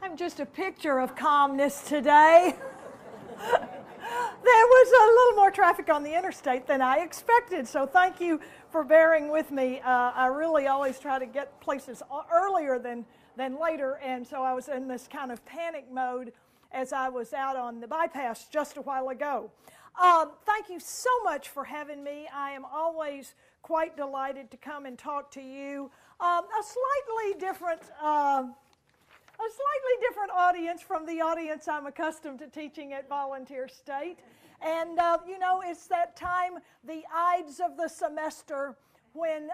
I'm just a picture of calmness today. There was a little more traffic on the interstate than I expected, so thank you for bearing with me. I really always try to get places earlier than later, and so I was in this kind of panic mode as I was out on the bypass just a while ago. Thank you so much for having me. I am always quite delighted to come and talk to you. A slightly different audience from the audience I'm accustomed to teaching at Volunteer State. And, you know, it's that time, the Ides of the semester, when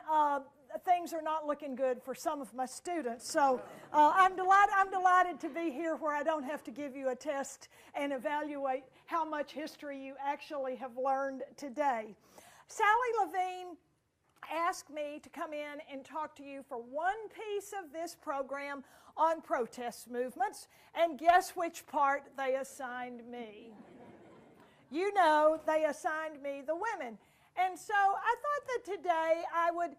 things are not looking good for some of my students. So I'm delighted to be here where I don't have to give you a test and evaluate how much history you actually have learned today. Sally Levine asked me to come in and talk to you for one piece of this program on protest movements, and guess which part they assigned me? You know, they assigned me the women. And so I thought that today I would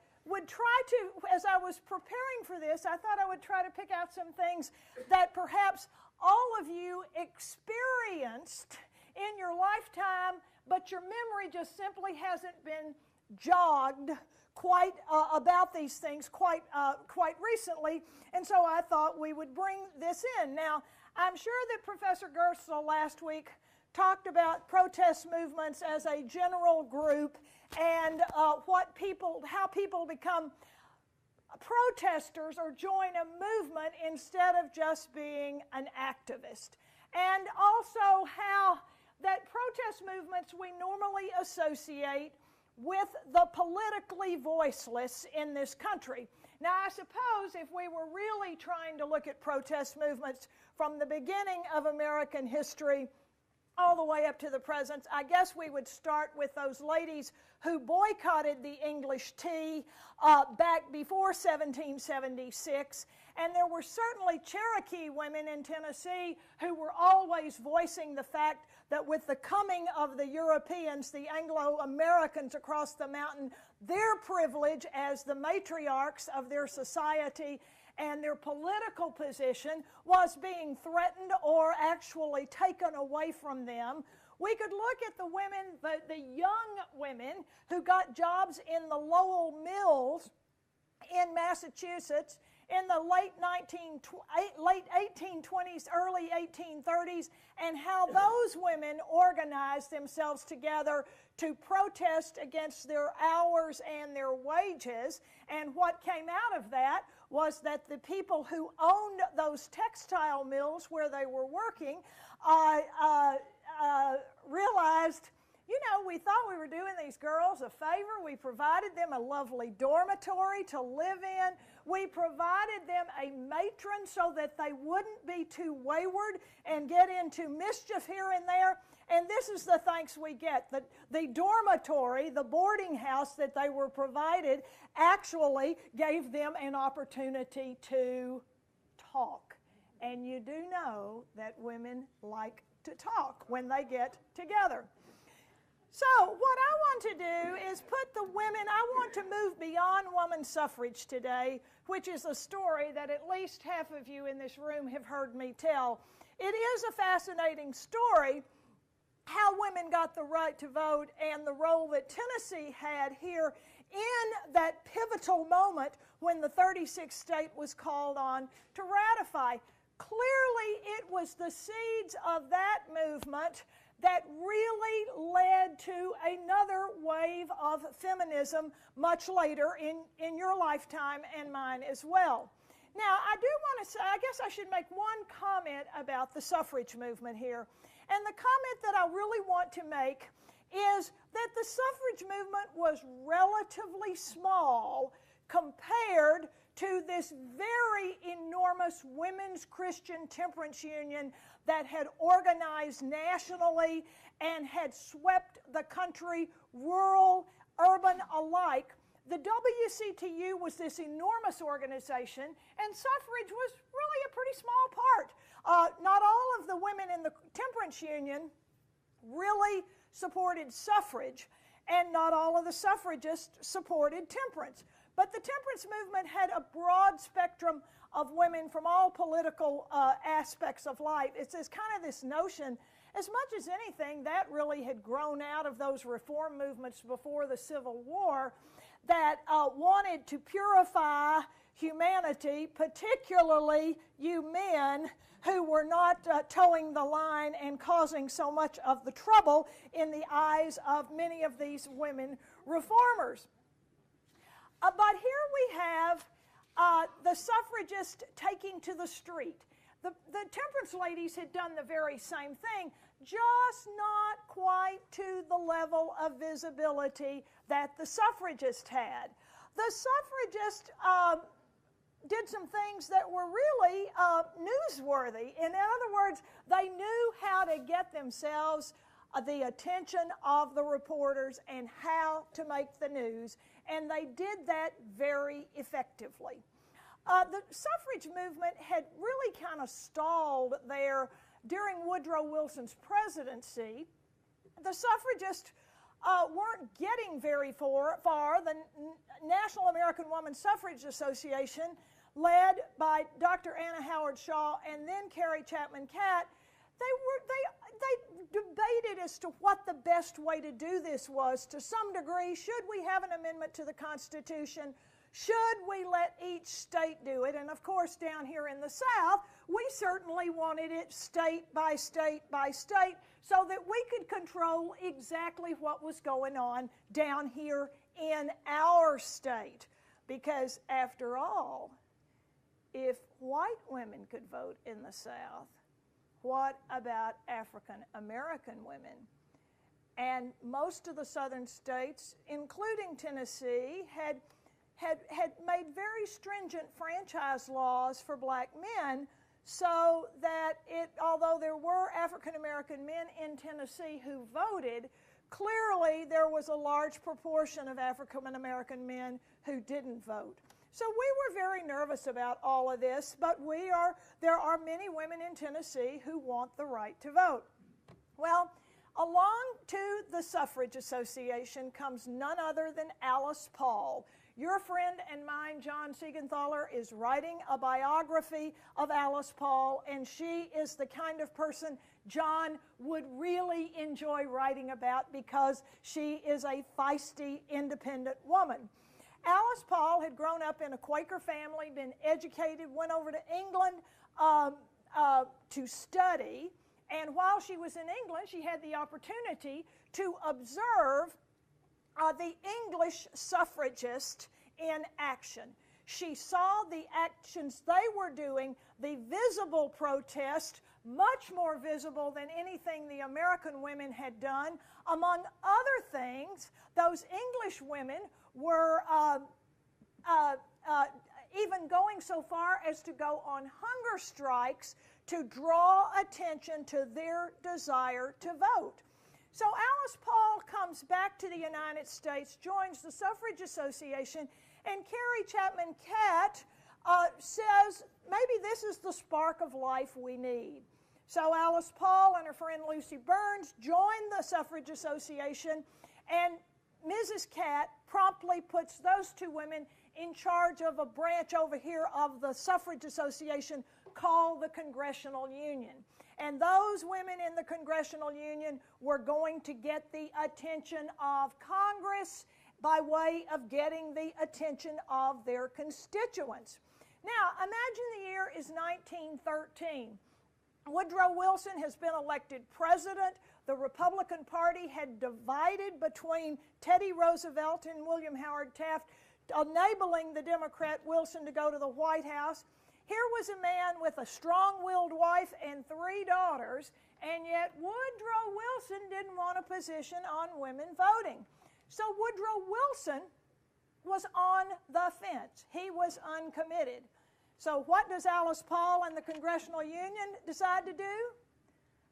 try to, as I was preparing for this, I thought I would try to pick out some things that perhaps all of you experienced in your lifetime, but your memory just simply hasn't been jogged quite about these things quite recently, and so I thought we would bring this in. Now, I'm sure that Professor Gerstle last week talked about protest movements as a general group and how people become protesters or join a movement instead of just being an activist, and also how that protest movements we normally associate with the politically voiceless in this country. Now, I suppose if we were really trying to look at protest movements from the beginning of American history all the way up to the present, I guess we would start with those ladies who boycotted the English tea back before 1776. And there were certainly Cherokee women in Tennessee who were always voicing the fact that with the coming of the Europeans, the Anglo-Americans across the mountain, their privilege as the matriarchs of their society and their political position was being threatened or actually taken away from them. We could look at the women, the young women who got jobs in the Lowell mills in Massachusetts in the late 1820s, early 1830s, and how those women organized themselves together to protest against their hours and their wages. And what came out of that was that the people who owned those textile mills where they were working realized, you know, we thought we were doing these girls a favor. We provided them a lovely dormitory to live in. We provided them a matron so that they wouldn't be too wayward and get into mischief here and there. And this is the thanks we get. The dormitory, the boarding house that they were provided, actually gave them an opportunity to talk. And you do know that women like to talk when they get together. So what I want to do is put the women, I want to move beyond woman suffrage today, which is a story that at least half of you in this room have heard me tell. It is a fascinating story, how women got the right to vote and the role that Tennessee had here in that pivotal moment when the 36th state was called on to ratify. Clearly, it was the seeds of that movement that really led to another wave of feminism much later in your lifetime and mine as well. Now, I do want to say, I guess I should make one comment about the suffrage movement here. And the comment that I really want to make is that the suffrage movement was relatively small compared to this very enormous women's Christian temperance union that had organized nationally and had swept the country, rural, urban alike. The WCTU was this enormous organization, and suffrage was really a pretty small part. Not all of the women in the temperance union really supported suffrage, and not all of the suffragists supported temperance. But the temperance movement had a broad spectrum of women from all political aspects of life. It's kind of this notion, as much as anything, that really had grown out of those reform movements before the Civil War that wanted to purify humanity, particularly you men who were not towing the line and causing so much of the trouble in the eyes of many of these women reformers. But here we have the suffragists taking to the street. The temperance ladies had done the very same thing, just not quite to the level of visibility that the suffragists had. The suffragists did some things that were really newsworthy. In other words, they knew how to get themselves the attention of the reporters and how to make the news, and they did that very effectively. The suffrage movement had really kind of stalled there during Woodrow Wilson's presidency. The suffragists weren't getting very far. The National American Woman Suffrage Association, led by Dr. Anna Howard Shaw and then Carrie Chapman Catt, they debated as to what the best way to do this was. To some degree, should we have an amendment to the Constitution? Should we let each state do it? And of course, down here in the South, we certainly wanted it state by state by state so that we could control exactly what was going on down here in our state. Because after all, if white women could vote in the South, what about African American women? And most of the southern states, including Tennessee, had made very stringent franchise laws for black men, so that although there were African American men in Tennessee who voted, clearly there was a large proportion of African American men who didn't vote. So we were very nervous about all of this, but there are many women in Tennessee who want the right to vote. Well, along to the Suffrage Association comes none other than Alice Paul. Your friend and mine, John Siegenthaler, is writing a biography of Alice Paul, and she is the kind of person John would really enjoy writing about because she is a feisty, independent woman. Alice Paul had grown up in a Quaker family, been educated, went over to England to study, and while she was in England, she had the opportunity to observe the English suffragists in action. She saw the actions they were doing, the visible protest, much more visible than anything the American women had done. Among other things, those English women were even going so far as to go on hunger strikes to draw attention to their desire to vote. So Alice Paul comes back to the United States, joins the Suffrage Association, and Carrie Chapman Catt says, maybe this is the spark of life we need. So Alice Paul and her friend Lucy Burns join the Suffrage Association, and Mrs. Catt promptly puts those two women in charge of a branch over here of the Suffrage Association called the Congressional Union. And those women in the Congressional Union were going to get the attention of Congress by way of getting the attention of their constituents. Now, imagine the year is 1913. Woodrow Wilson has been elected president. The Republican Party had divided between Teddy Roosevelt and William Howard Taft, enabling the Democrat Wilson to go to the White House. Here was a man with a strong-willed wife and 3 daughters, and yet Woodrow Wilson didn't want a position on women voting. So Woodrow Wilson was on the fence. He was uncommitted. So what does Alice Paul and the Congressional Union decide to do?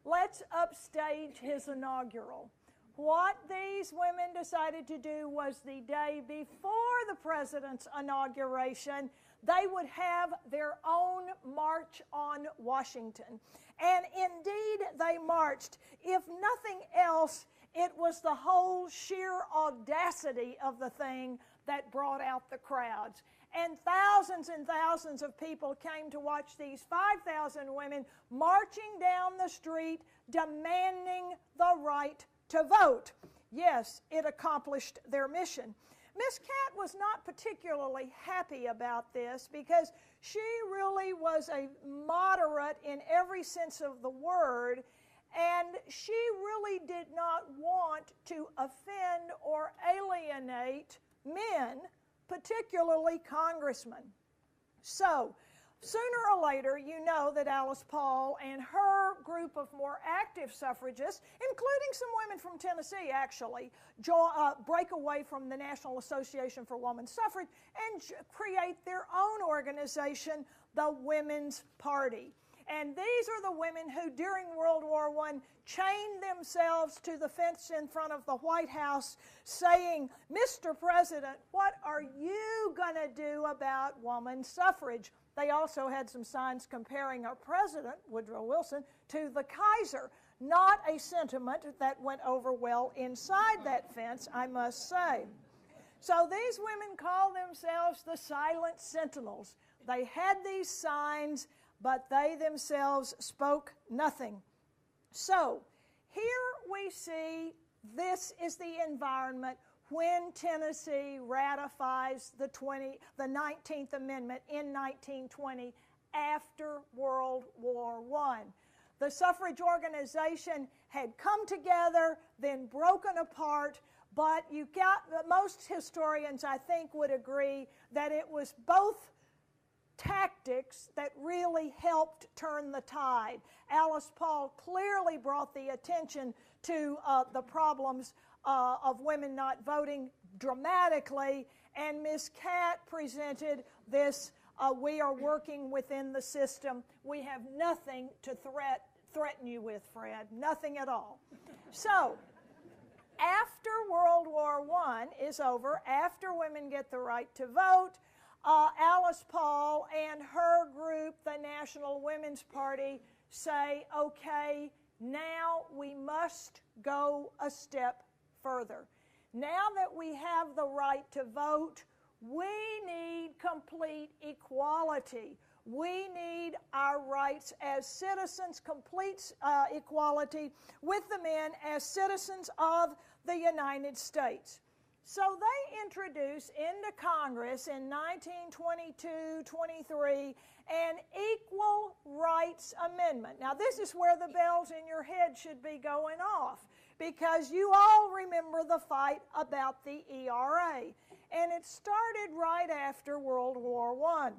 Let's upstage his inaugural. What these women decided to do was the day before the president's inauguration, they would have their own march on Washington. And indeed, they marched. If nothing else, It was the whole sheer audacity of the thing that brought out the crowds. And thousands of people came to watch these 5,000 women marching down the street demanding the right to vote. Yes, it accomplished their mission. Miss Cat was not particularly happy about this because she really was a moderate in every sense of the word, and she really did not want to offend or alienate men, particularly congressmen. So, sooner or later, you know that Alice Paul and her group of more active suffragists, including some women from Tennessee actually, break away from the National Association for Women's Suffrage and create their own organization, the Women's Party. And these are the women who, during World War I, chained themselves to the fence in front of the White House saying, "Mr. President, what are you going to do about women's suffrage?" They also had some signs comparing our president, Woodrow Wilson, to the Kaiser. Not a sentiment that went over well inside that fence, I must say. So these women call themselves the Silent Sentinels. They had these signs, but they themselves spoke nothing. So here we see this is the environment when Tennessee ratifies the 19th Amendment in 1920 after World War I. The suffrage organization had come together, then broken apart, but most historians, I think, would agree that it was both tactics that really helped turn the tide. Alice Paul clearly brought the attention to the problems of women not voting dramatically, and Miss Cat presented this, we are working within the system. We have nothing to threaten you with, Fred, nothing at all. So, after World War I is over, after women get the right to vote, Alice Paul and her group, the National Women's Party, say, okay, now we must go a step further. Now that we have the right to vote, we need complete equality. We need our rights as citizens, complete equality with the men as citizens of the United States. So they introduce into Congress in 1922-23 an Equal Rights Amendment. Now this is where the bells in your head should be going off, because you all remember the fight about the ERA. And it started right after World War I.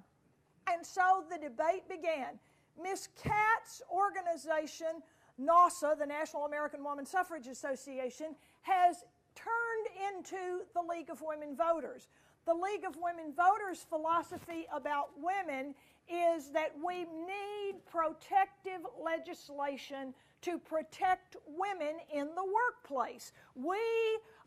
And so the debate began. Miss Cat's organization, NAWSA, the National American Woman Suffrage Association, has turned into the League of Women Voters. The League of Women Voters' philosophy about women is that we need protective legislation to protect women in the workplace. We,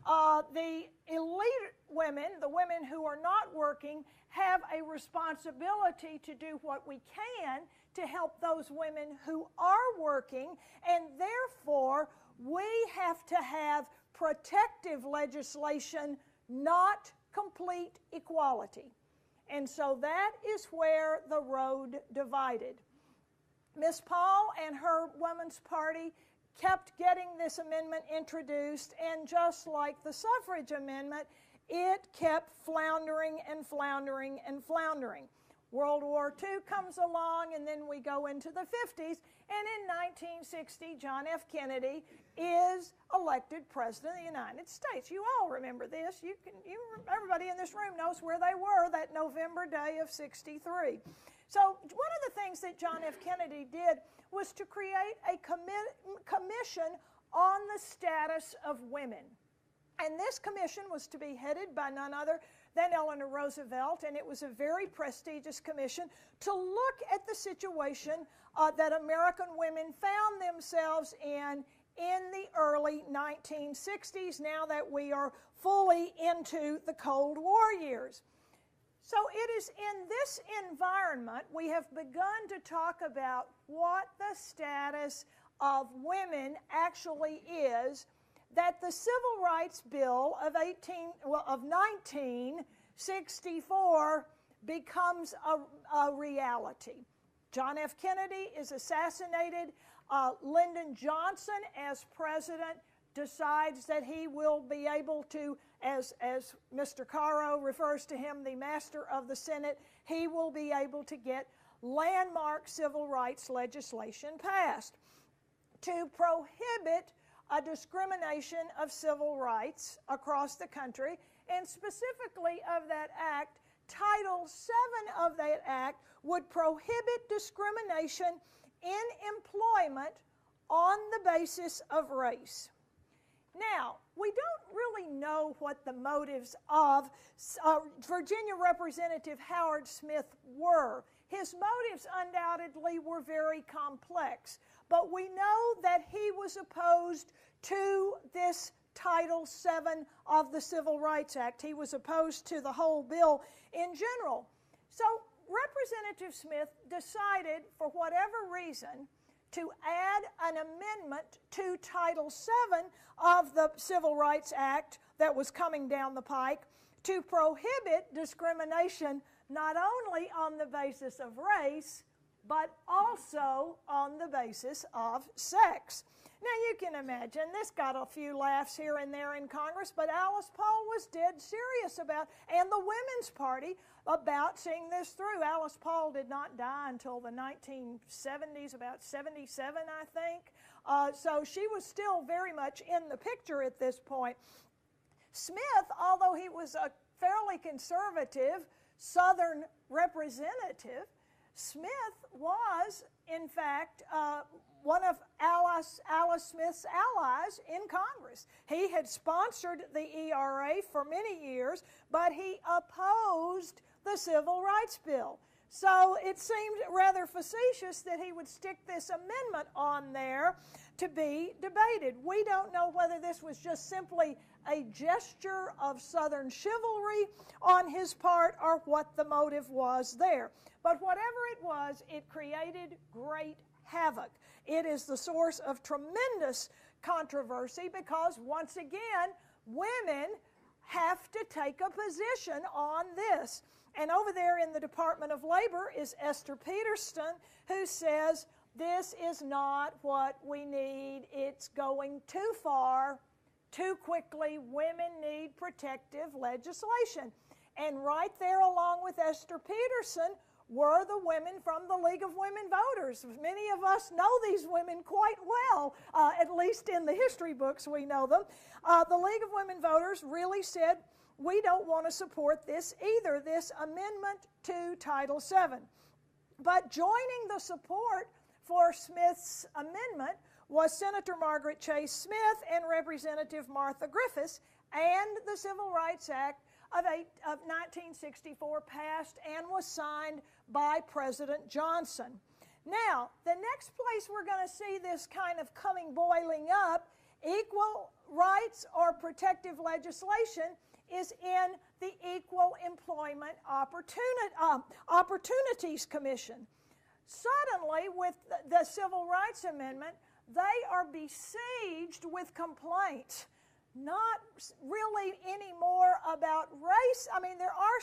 the elite women, the women who are not working, have a responsibility to do what we can to help those women who are working, and therefore we have to have protective legislation, not complete equality. And so that is where the road divided. Miss Paul and her Women's Party kept getting this amendment introduced, and just like the suffrage amendment, it kept floundering and floundering and floundering. World War II comes along, and then we go into the 50s, and in 1960, John F. Kennedy is elected President of the United States. You all remember this. Everybody in this room knows where they were that November day of '63. So one of the things that John F. Kennedy did was to create a commission on the status of women. And this commission was to be headed by none other than Eleanor Roosevelt, and it was a very prestigious commission to look at the situation that American women found themselves in the early 1960s, now that we are fully into the Cold War years. So it is in this environment we have begun to talk about what the status of women actually is, that the Civil Rights Bill of 1964 becomes a reality. John F. Kennedy is assassinated. Lyndon Johnson, as president, decides that he will be able to, as Mr. Caro refers to him, the master of the Senate, he will be able to get landmark civil rights legislation passed to prohibit a discrimination of civil rights across the country, and specifically of that act, Title VII of that act would prohibit discrimination in employment on the basis of race. Now, we don't really know what the motives of Virginia Representative Howard Smith were. His motives undoubtedly were very complex, but we know that he was opposed to this Title VII of the Civil Rights Act. He was opposed to the whole bill in general. So Representative Smith decided, for whatever reason, to add an amendment to Title VII of the Civil Rights Act that was coming down the pike to prohibit discrimination not only on the basis of race, but also on the basis of sex. Now you can imagine, this got a few laughs here and there in Congress, but Alice Paul was dead serious about, and the Women's Party, about seeing this through. Alice Paul did not die until the 1970s, about 77, I think. So she was still very much in the picture at this point. Smith, although he was a fairly conservative Southern representative, Smith was, in fact, one of Alice Smith's allies in Congress. He had sponsored the ERA for many years, but he opposed the Civil Rights Bill. So it seemed rather facetious that he would stick this amendment on there to be debated. We don't know whether this was just simply a gesture of Southern chivalry on his part or what the motive was there. But whatever it was, it created great havoc. It is the source of tremendous controversy because, once again, women have to take a position on this. And over there in the Department of Labor is Esther Peterson, who says, this is not what we need. It's going too far, too quickly. Women need protective legislation. And right there along with Esther Peterson were the women from the League of Women Voters. Many of us know these women quite well, at least in the history books we know them. The League of Women Voters really said, we don't want to support this either, this amendment to Title VII. But joining the support for Smith's amendment was Senator Margaret Chase Smith and Representative Martha Griffiths, and the Civil Rights Act of 1964 passed and was signed by President Johnson. Now, the next place we're going to see this kind of coming boiling up, equal rights or protective legislation, is in the Equal Employment Opportunities Commission. Suddenly, with the Civil Rights Amendment, they are besieged with complaints. Not really anymore about race. I mean, there are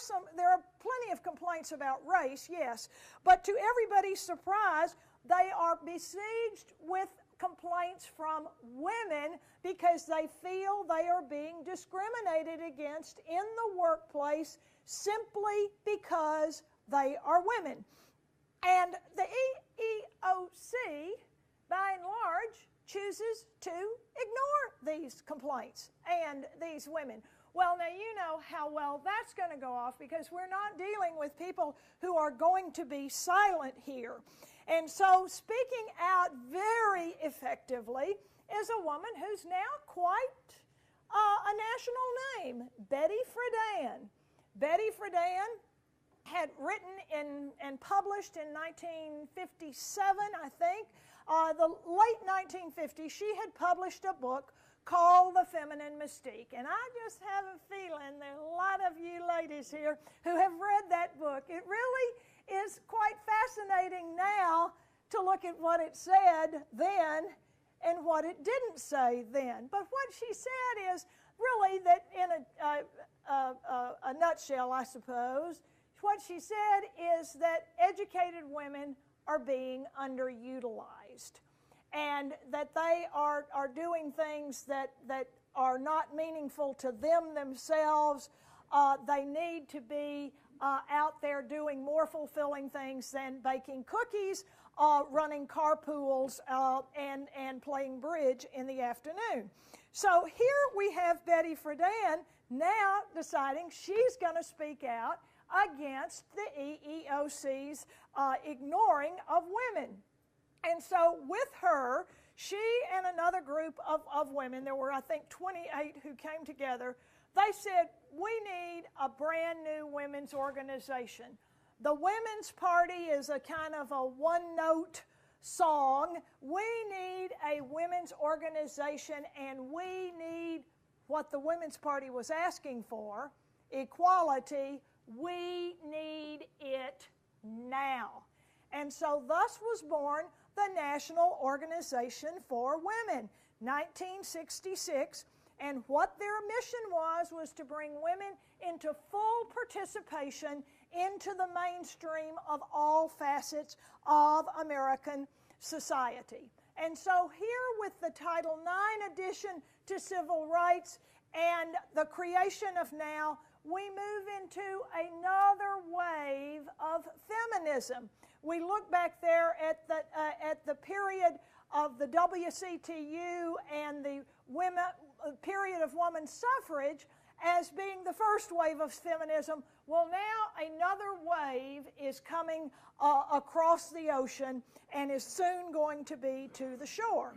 plenty of complaints about race, yes, but to everybody's surprise, they are besieged with complaints from women because they feel they are being discriminated against in the workplace simply because they are women. And the EEOC, by and large, chooses to ignore these complaints and these women. Well, now you know how well that's going to go off because we're not dealing with people who are going to be silent here. And so speaking out very effectively is a woman who's now quite a national name, Betty Friedan. Betty Friedan had written and published in 1957, I think, the late 1950s, she had published a book called The Feminine Mystique. And I just have a feeling there are a lot of you ladies here who have read that book. It really is quite fascinating now to look at what it said then and what it didn't say then. But what she said is really that in a nutshell, I suppose, what she said is that educated women are being underutilized, and that they are doing things that are not meaningful to them themselves. They need to be out there doing more fulfilling things than baking cookies, running carpools, and playing bridge in the afternoon. So here we have Betty Friedan now deciding she's going to speak out against the EEOC's ignoring of women. And so with her, she and another group of women, there were I think 28 who came together, they said, we need a brand new women's organization. The Women's Party is a kind of a one-note song. We need a women's organization, and we need what the Women's Party was asking for, equality. We need it now. And so thus was born the National Organization for Women, 1966. And what their mission was to bring women into full participation into the mainstream of all facets of American society. And so here with the Title IX addition to civil rights and the creation of NOW, we move into another wave of feminism. We look back there at the period of the WCTU and the period of women's suffrage as being the first wave of feminism. Well, now another wave is coming across the ocean and is soon going to be to the shore.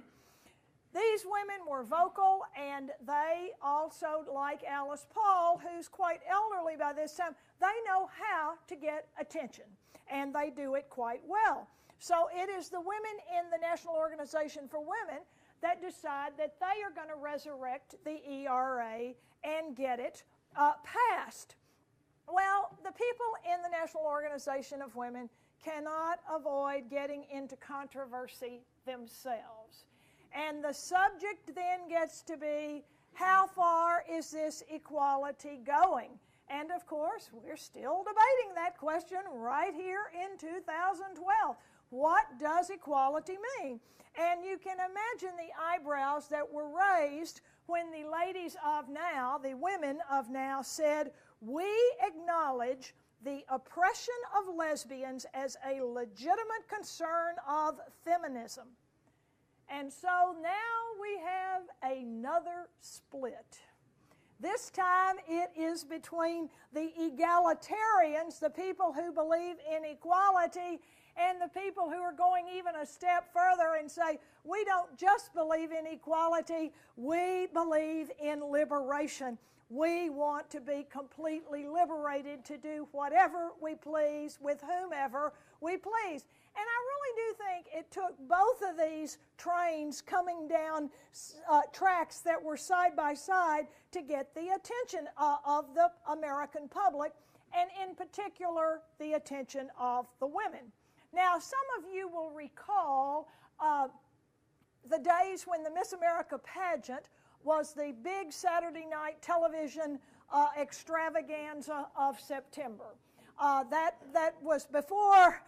These women were vocal, and they also, like Alice Paul, who's quite elderly by this time, they know how to get attention, and they do it quite well. So it is the women in the National Organization for Women that decide that they are going to resurrect the ERA and get it passed. Well, the people in the National Organization of Women cannot avoid getting into controversy themselves. And the subject then gets to be, how far is this equality going? And of course, we're still debating that question right here in 2012. What does equality mean? And you can imagine the eyebrows that were raised when the ladies of NOW, the women of NOW, said, we acknowledge the oppression of lesbians as a legitimate concern of feminism. And so now we have another split. This time it is between the egalitarians, the people who believe in equality, and the people who are going even a step further and say, we don't just believe in equality, we believe in liberation. We want to be completely liberated to do whatever we please with whomever we please. And I really do think it took both of these trains coming down tracks that were side by side to get the attention of the American public, and in particular, the attention of the women. Now, some of you will recall the days when the Miss America pageant was the big Saturday night television extravaganza of September. That was before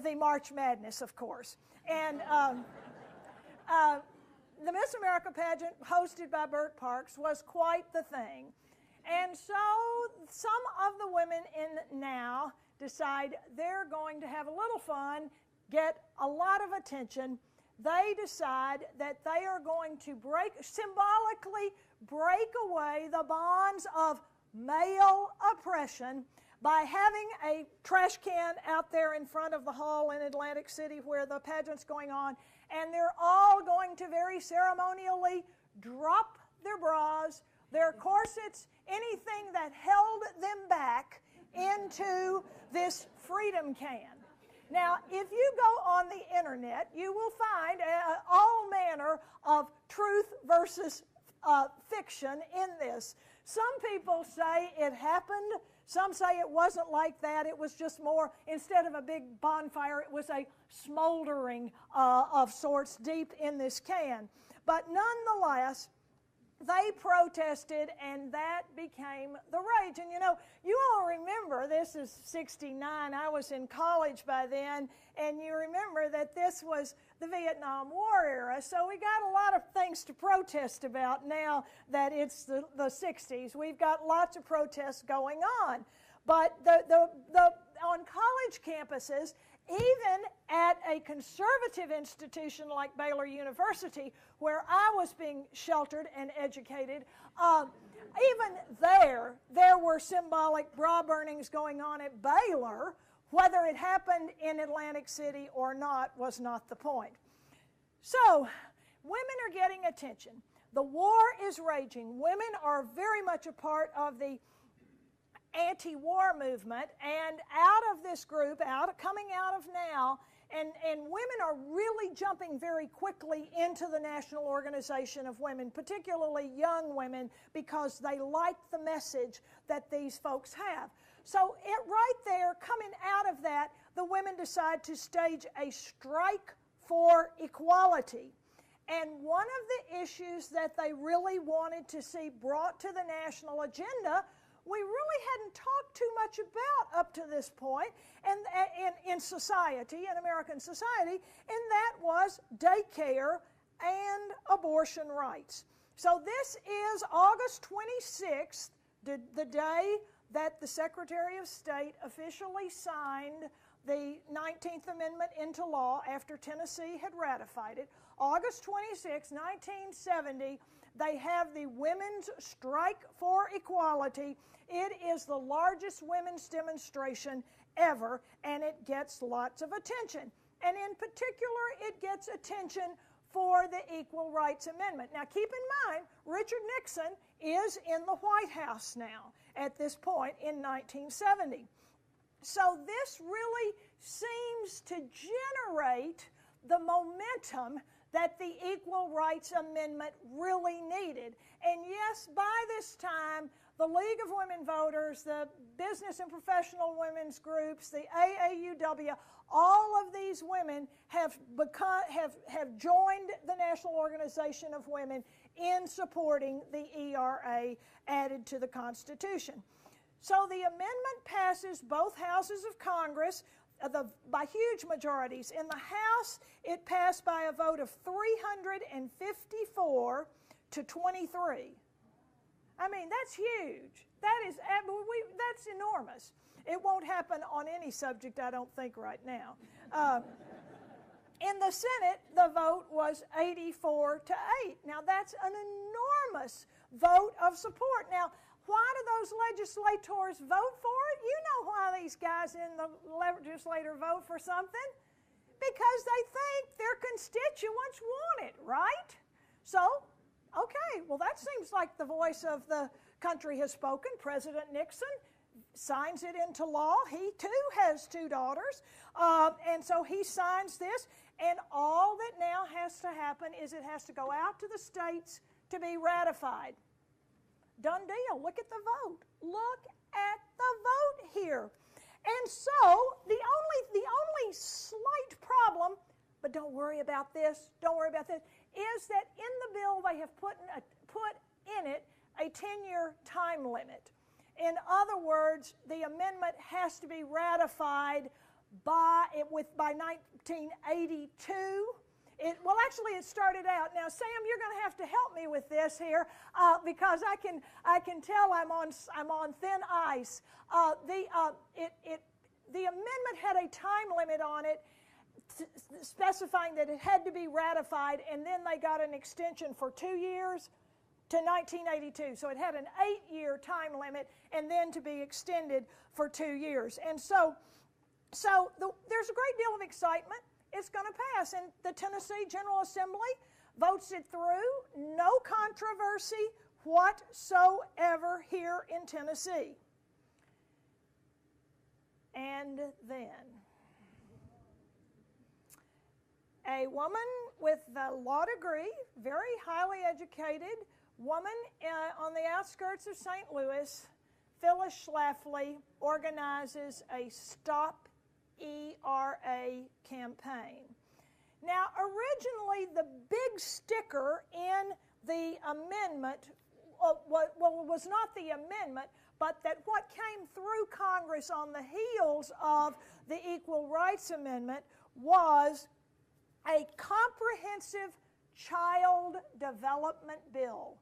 the March Madness, of course. And the Miss America pageant, hosted by Bert Parks, was quite the thing. And so some of the women in NOW decide they're going to have a little fun, get a lot of attention. They decide that they are going to symbolically break away the bonds of male oppression by having a trash can out there in front of the hall in Atlantic City where the pageant's going on, and they're all going to very ceremonially drop their bras, their corsets, anything that held them back into this freedom can. Now, if you go on the internet, you will find all manner of truth versus fiction in this. Some people say it happened. Some say it wasn't like that. It was just more, instead of a big bonfire, it was a smoldering of sorts deep in this can. But nonetheless, they protested, and that became the rage. And you know, you all remember, this is 69, I was in college by then, and you remember that this was the Vietnam War era, so we got a lot of things to protest about now that it's the 60s. We've got lots of protests going on. But on college campuses, even at a conservative institution like Baylor University, where I was being sheltered and educated, even there were symbolic bra burnings going on at Baylor. Whether it happened in Atlantic City or not was not the point. So, women are getting attention. The war is raging. Women are very much a part of the anti-war movement, and out of this group, coming out of now, and women are really jumping very quickly into the National Organization of Women, particularly young women, because they like the message that these folks have. So right there, coming out of that, the women decide to stage a strike for equality. And one of the issues that they really wanted to see brought to the national agenda, we really hadn't talked too much about up to this point in society, in American society, and that was daycare and abortion rights. So this is August 26th, the day that the Secretary of State officially signed the 19th Amendment into law after Tennessee had ratified it. August 26, 1970, they have the Women's Strike for Equality. It is the largest women's demonstration ever, and it gets lots of attention. And in particular, it gets attention for the Equal Rights Amendment. Now, keep in mind, Richard Nixon is in the White House now at this point in 1970. So this really seems to generate the momentum that the Equal Rights Amendment really needed. And yes, by this time, the League of Women Voters, the business and professional women's groups, the AAUW, all of these women have joined the National Organization of Women in supporting the ERA added to the Constitution. So the amendment passes both houses of Congress by huge majorities. In the House, it passed by a vote of 354 to 23. I mean, that's huge. That's enormous. It won't happen on any subject, I don't think, right now. In the Senate, the vote was 84 to 8. Now, that's an enormous vote of support. Now, why do those legislators vote for it? You know why these guys in the legislature vote for something. Because they think their constituents want it, right? So, okay, well, that seems like the voice of the country has spoken. President Nixon signs it into law. He, too, has 2 daughters. And so he signs this. And all that now has to happen is it has to go out to the states to be ratified. Done deal. Look at the vote. Look at the vote here. And so the only slight problem, but don't worry about this, is that in the bill they have put in it a 10-year time limit. In other words, the amendment has to be ratified by 1982. Well, actually, it started out. Now, Sam, you're going to have to help me with this here because I can tell I'm on thin ice. The amendment had a time limit on it, specifying that it had to be ratified, and then they got an extension for 2 years to 1982. So it had an 8-year time limit, and then to be extended for 2 years. And so there's a great deal of excitement. It's going to pass, and the Tennessee General Assembly votes it through. No controversy whatsoever here in Tennessee. And then a woman with a law degree, very highly educated, woman on the outskirts of St. Louis, Phyllis Schlafly, organizes a Stop ERA campaign. Now, originally, the big sticker in the amendment, was not the amendment, but that what came through Congress on the heels of the Equal Rights Amendment was a comprehensive child development bill.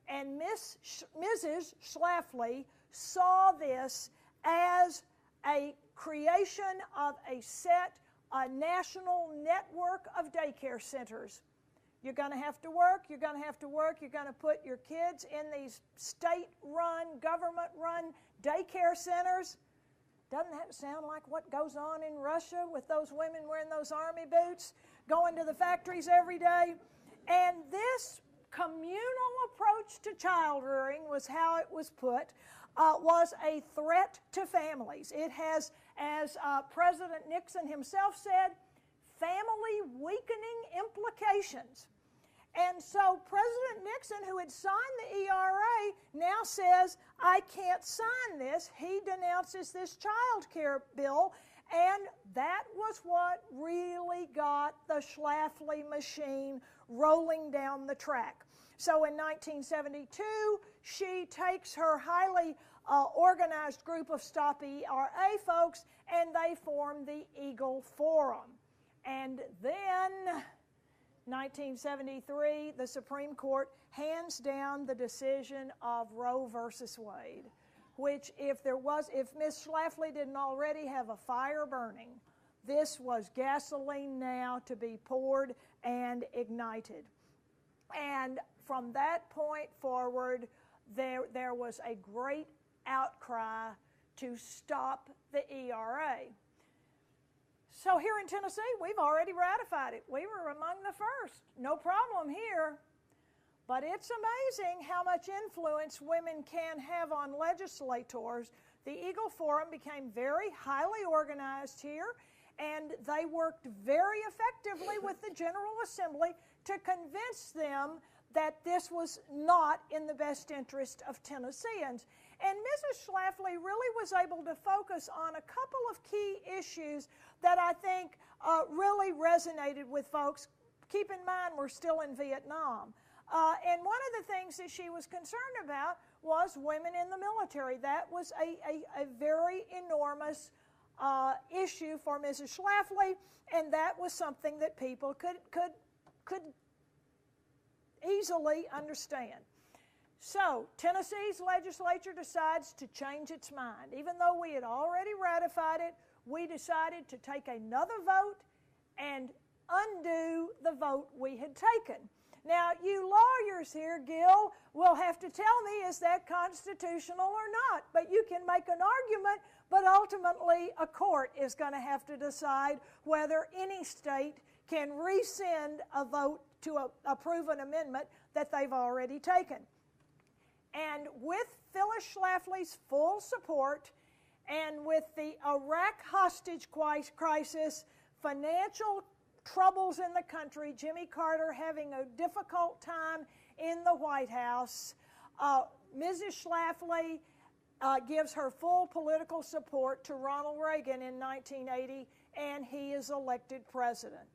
And Mrs. Schlafly saw this as a creation of a national network of daycare centers. You're going to have to work, you're going to have to work, you're going to put your kids in these state-run, government-run daycare centers. Doesn't that sound like what goes on in Russia with those women wearing those army boots, going to the factories every day? And this communal approach to child rearing, was how it was put, was a threat to families. It has, as President Nixon himself said, family weakening implications. And so President Nixon, who had signed the ERA, now says, I can't sign this. He denounces this child care bill, and that was what really got the Schlafly machine rolling down the track. So in 1972, she takes her highly organized group of Stop ERA folks, and they form the Eagle Forum. And then, 1973, the Supreme Court hands down the decision of Roe versus Wade, which if Ms. Schlafly didn't already have a fire burning, this was gasoline now to be poured and ignited. And from that point forward, there was a great outcry to stop the ERA. So here in Tennessee, we've already ratified it. We were among the first. No problem here. But it's amazing how much influence women can have on legislators. The Eagle Forum became very highly organized here, and they worked very effectively with the General Assembly to convince them that this was not in the best interest of Tennesseans. And Mrs. Schlafly really was able to focus on a couple of key issues that I think really resonated with folks. Keep in mind, we're still in Vietnam. And one of the things that she was concerned about was women in the military. That was a very enormous issue for Mrs. Schlafly, and that was something that people could easily understand. So, Tennessee's legislature decides to change its mind. Even though we had already ratified it, we decided to take another vote and undo the vote we had taken. Now, you lawyers here, Gil, will have to tell me, is that constitutional or not? But you can make an argument, but ultimately a court is going to have to decide whether any state can rescind a vote to approve an amendment that they've already taken. And with Phyllis Schlafly's full support, and with the Iraq hostage crisis, financial troubles in the country, Jimmy Carter having a difficult time in the White House, Mrs. Schlafly gives her full political support to Ronald Reagan in 1980, and he is elected president.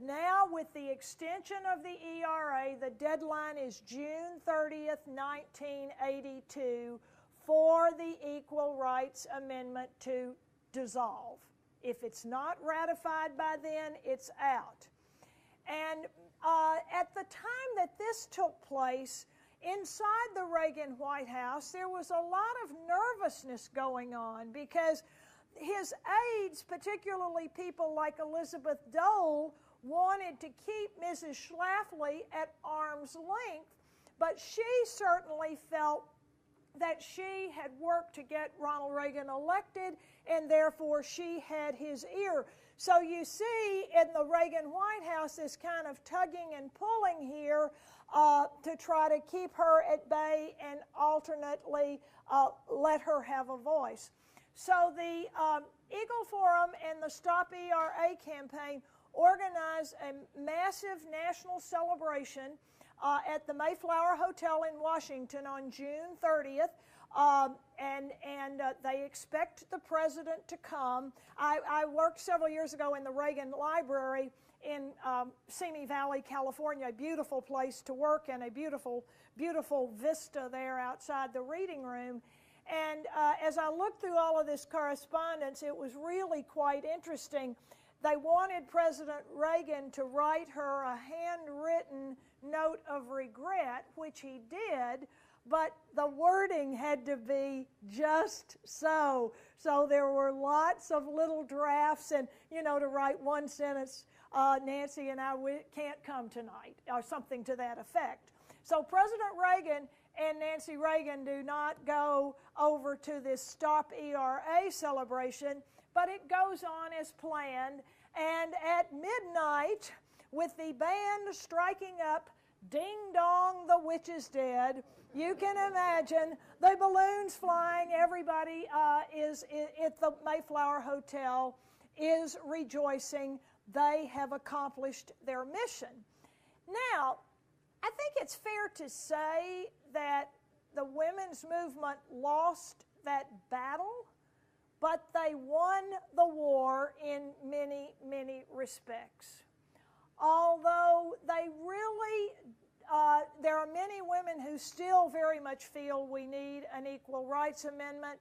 Now, with the extension of the ERA, the deadline is June 30th, 1982, for the Equal Rights Amendment to dissolve. If it's not ratified by then, it's out. And at the time that this took place, inside the Reagan White House, there was a lot of nervousness going on because his aides, particularly people like Elizabeth Dole, wanted to keep Mrs. Schlafly at arm's length, but she certainly felt that she had worked to get Ronald Reagan elected, and therefore she had his ear. So you see in the Reagan White House this kind of tugging and pulling here to try to keep her at bay and alternately let her have a voice. So the Eagle Forum and the Stop ERA campaign organized a massive national celebration at the Mayflower Hotel in Washington on June 30th. And they expect the president to come. I worked several years ago in the Reagan Library in Simi Valley, California, a beautiful place to work and a beautiful, beautiful vista there outside the reading room. And as I looked through all of this correspondence, it was really quite interesting. They wanted President Reagan to write her a handwritten note of regret, which he did, but the wording had to be just so. So there were lots of little drafts, and, you know, to write one sentence, Nancy and I can't come tonight, or something to that effect. So President Reagan and Nancy Reagan do not go over to this Stop ERA celebration, but it goes on as planned. And at midnight, with the band striking up Ding Dong, the Witch is Dead, you can imagine the balloons flying. Everybody is at the Mayflower Hotel is rejoicing. They have accomplished their mission. Now, I think it's fair to say that the women's movement lost that battle, but they won the war in many, many respects. Although they really, there are many women who still very much feel we need an Equal Rights Amendment.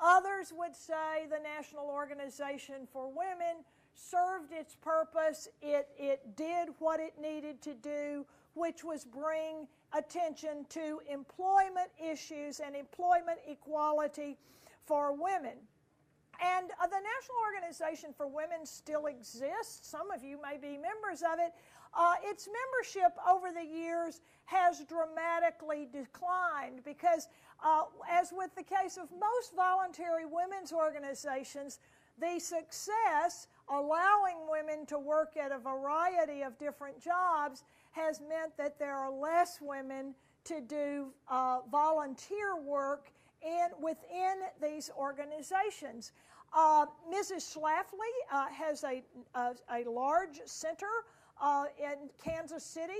Others would say the National Organization for Women served its purpose. It did what it needed to do, which was bring attention to employment issues and employment equality for women. And the National Organization for Women still exists. Some of you may be members of it. Its membership over the years has dramatically declined because, as with the case of most voluntary women's organizations, the success allowing women to work at a variety of different jobs has meant that there are less women to do volunteer work within these organizations. Mrs. Schlafly has a large center in Kansas City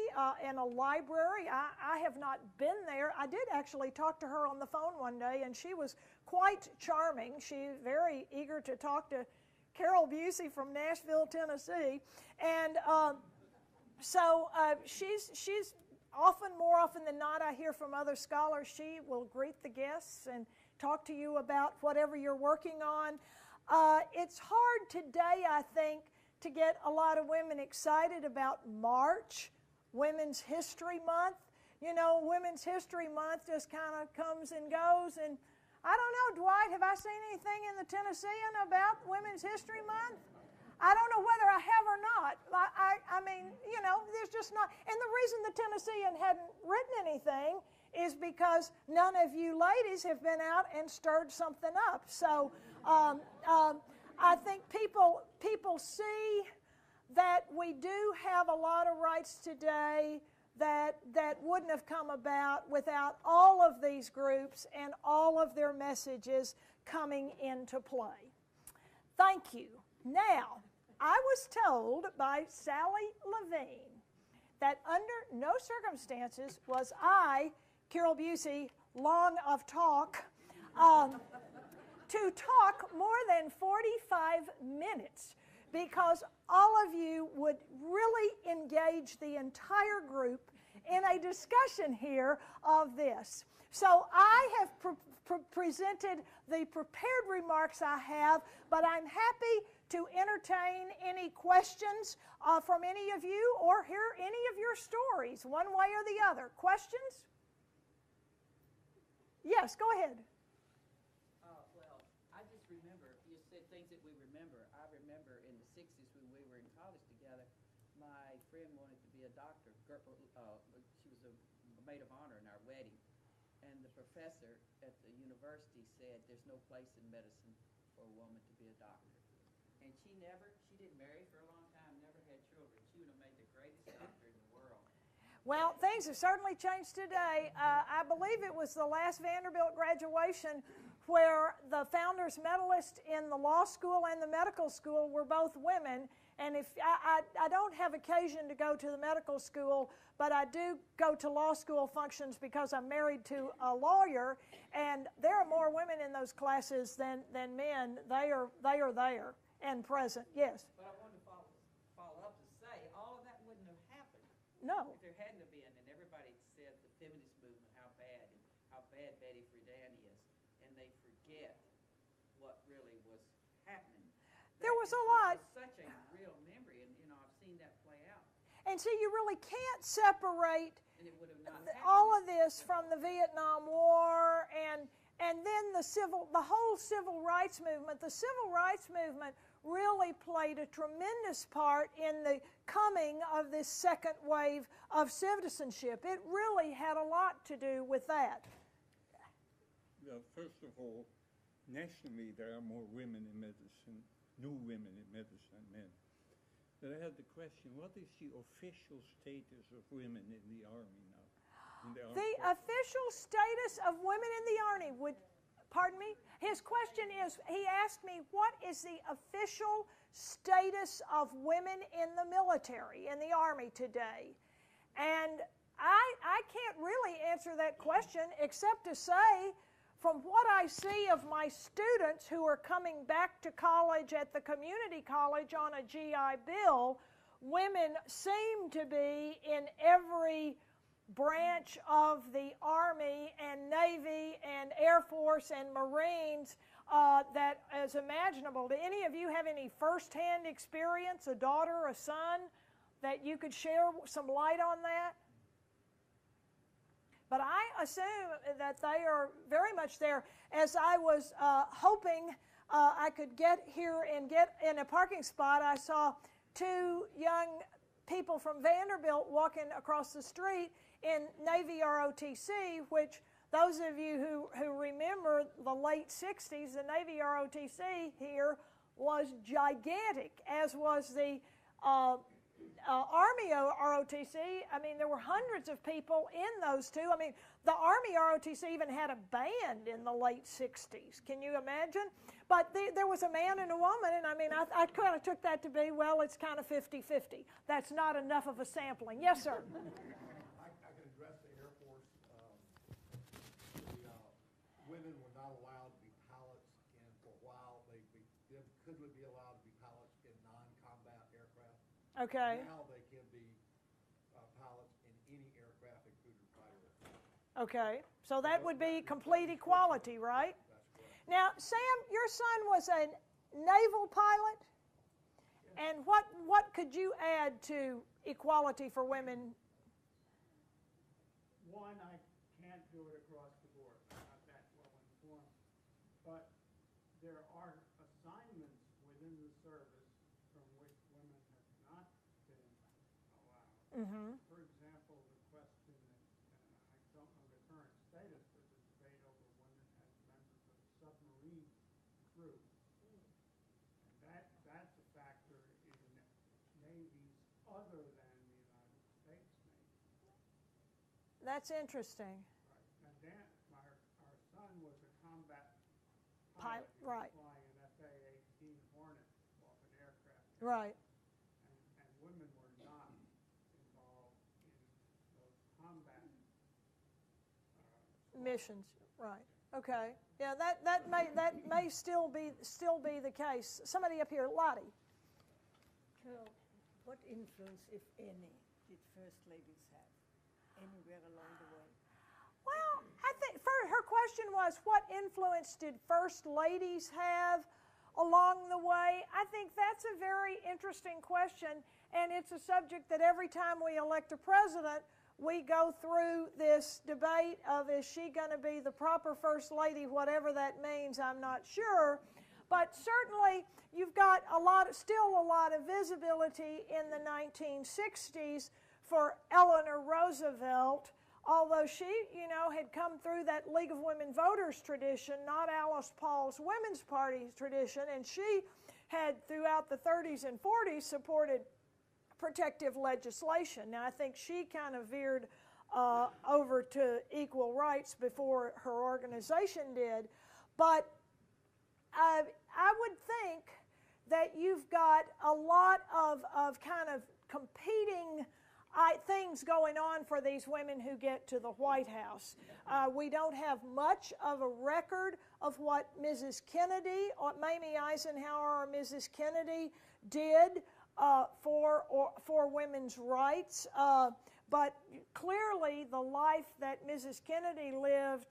and a library. I have not been there. I did actually talk to her on the phone one day, and she was quite charming. She's very eager to talk to Carol Busey from Nashville, Tennessee. And so she's often, more often than not, I hear from other scholars, she will greet the guests and talk to you about whatever you're working on. It's hard today, I think, to get a lot of women excited about March, Women's History Month. You know, Women's History Month just kind of comes and goes. And I don't know, Dwight, have I seen anything in the Tennessean about Women's History Month? I don't know whether I have or not. I mean, you know, there's just not. And the reason the Tennessean hadn't written anything is because none of you ladies have been out and stirred something up. So I think people see that we do have a lot of rights today that wouldn't have come about without all of these groups and all of their messages coming into play. Thank you. Now, I was told by Sally Levine that under no circumstances was I, Carol Busey, long of talk, to talk more than 45 minutes because all of you would really engage the entire group in a discussion here of this. So I have presented the prepared remarks I have, but I'm happy to entertain any questions from any of you or hear any of your stories, one way or the other. Questions? Yes, go ahead. Well, I just remember, you said things that we remember. I remember in the 60s when we were in college together, my friend wanted to be a doctor. She was a maid of honor in our wedding. And the professor at the university said there's no place in medicine for a woman to be a doctor. And she didn't marry for a long time, never had children. She would have made the greatest doctor in the world. Well, things have certainly changed today. I believe it was the last Vanderbilt graduation where the founders medalists in the law school and the medical school were both women. And if I don't have occasion to go to the medical school, but I do go to law school functions because I'm married to a lawyer, and there are more women in those classes than men. They are there and present. Yes. But I wanted to follow up to say all of that wouldn't have happened. No. If there hadn't have been, and everybody said the feminist movement, how bad Betty Friedan is, and they forget what really was happening. There was a lot. It's such a real memory, and I've seen that play out. And see, you really can't separate And it would have not happened. all of this from the Vietnam War and then the whole civil rights movement. The civil rights movement really played a tremendous part in the coming of this second wave of citizenship. It really had a lot to do with that. Well, first of all, nationally there are more women in medicine, new women in medicine than men. But I had the question, what is the official status of women in the Army now? The official status of women in the Army pardon me? His question is, he asked me, what is the official status of women in the military, in the Army today? And I can't really answer that question except to say, from what I see of my students who are coming back to college at the community college on a GI Bill, women seem to be in every branch of the Army and Navy and Air Force and Marines that is imaginable. Do any of you have any firsthand experience, a daughter, a son, that you could share some light on that? But I assume that they are very much there. As I was hoping I could get here and get in a parking spot, I saw two young people from Vanderbilt walking across the street in Navy ROTC, which those of you who remember the late 60s, the Navy ROTC here was gigantic, as was the Army ROTC. I mean, there were hundreds of people in those two. I mean, the Army ROTC even had a band in the late 60s. Can you imagine? But there was a man and a woman, and I mean, I kind of took that to be, well, it's kind of 50-50. That's not enough of a sampling. Yes, sir? I can address the Air Force. Women were not allowed to be pilots, and for a while they could be allowed to be pilots in non-combat aircraft. Okay. Now they can be pilots in any aircraft, including fighter aircraft. Okay. So that would be complete equality, right? That's correct. Now, Sam, your son was a naval pilot, and what could you add to equality for women? One, I can't do it across the board. I'm not that well informed. But there are assignments within the service from which women have not been allowed. Mm-hmm. For example, the question that I don't know the current status, but the debate over women as members of the submarine crew. And that's a factor in navies other than the United States Navy. That's interesting. Right. And Dan, our son was a combat Pilot, pilot. He was right. flying an FA-18 Hornet off an aircraft. Right. And women were not involved in those combat Missions. Right. Okay. Yeah, that may still be the case. Somebody up here, Lottie. Carol, what influence, if any, did First Ladies have anywhere along the way? Well, I think her question was, what influence did First Ladies have along the way? I think that's a very interesting question, and it's a subject that every time we elect a president, we go through this debate of, is she going to be the proper First Lady, whatever that means, I'm not sure. But certainly, you've got still a lot of visibility in the 1960s for Eleanor Roosevelt, although she, had come through that League of Women Voters tradition, not Alice Paul's Women's Party tradition, and she had, throughout the 30s and 40s, supported protective legislation. Now, I think she kind of veered over to equal rights before her organization did. But I would think that you've got a lot of kind of competing things going on for these women who get to the White House. We don't have much of a record of what Mrs. Kennedy or Mamie Eisenhower or Mrs. Kennedy did for women's rights. But clearly the life that Mrs. Kennedy lived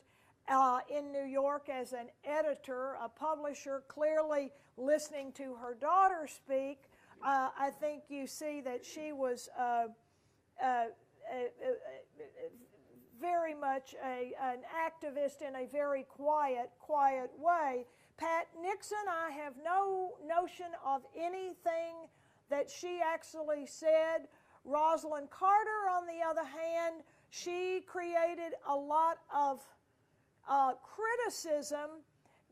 in New York as an editor, a publisher, clearly listening to her daughter speak, I think you see that she was very much an activist in a very quiet way. Pat Nixon, I have no notion of anything that she actually said. Rosalind Carter, on the other hand, she created a lot of criticism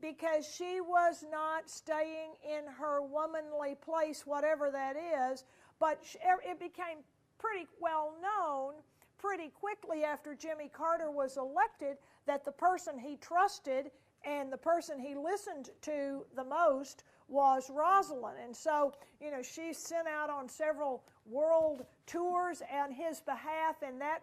because she was not staying in her womanly place, whatever that is, but it became pretty well known pretty quickly after Jimmy Carter was elected that the person he trusted and the person he listened to the most was Rosalind. And so, you know, she sent out on several world tours on his behalf, and that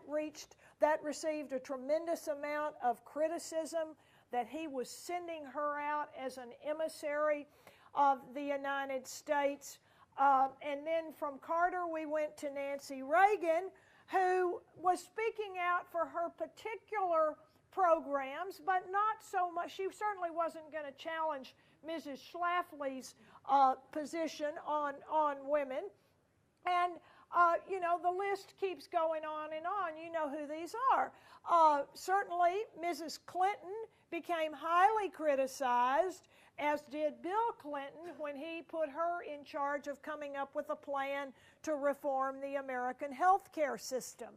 received a tremendous amount of criticism that he was sending her out as an emissary of the United States. And then from Carter, we went to Nancy Reagan, who was speaking out for her particular programs, but not so much. She certainly wasn't going to challenge Mrs. Schlafly's position on women. And, you know, the list keeps going on and on. You know who these are. Certainly, Mrs. Clinton became highly criticized, as did Bill Clinton when he put her in charge of coming up with a plan to reform the American health care system.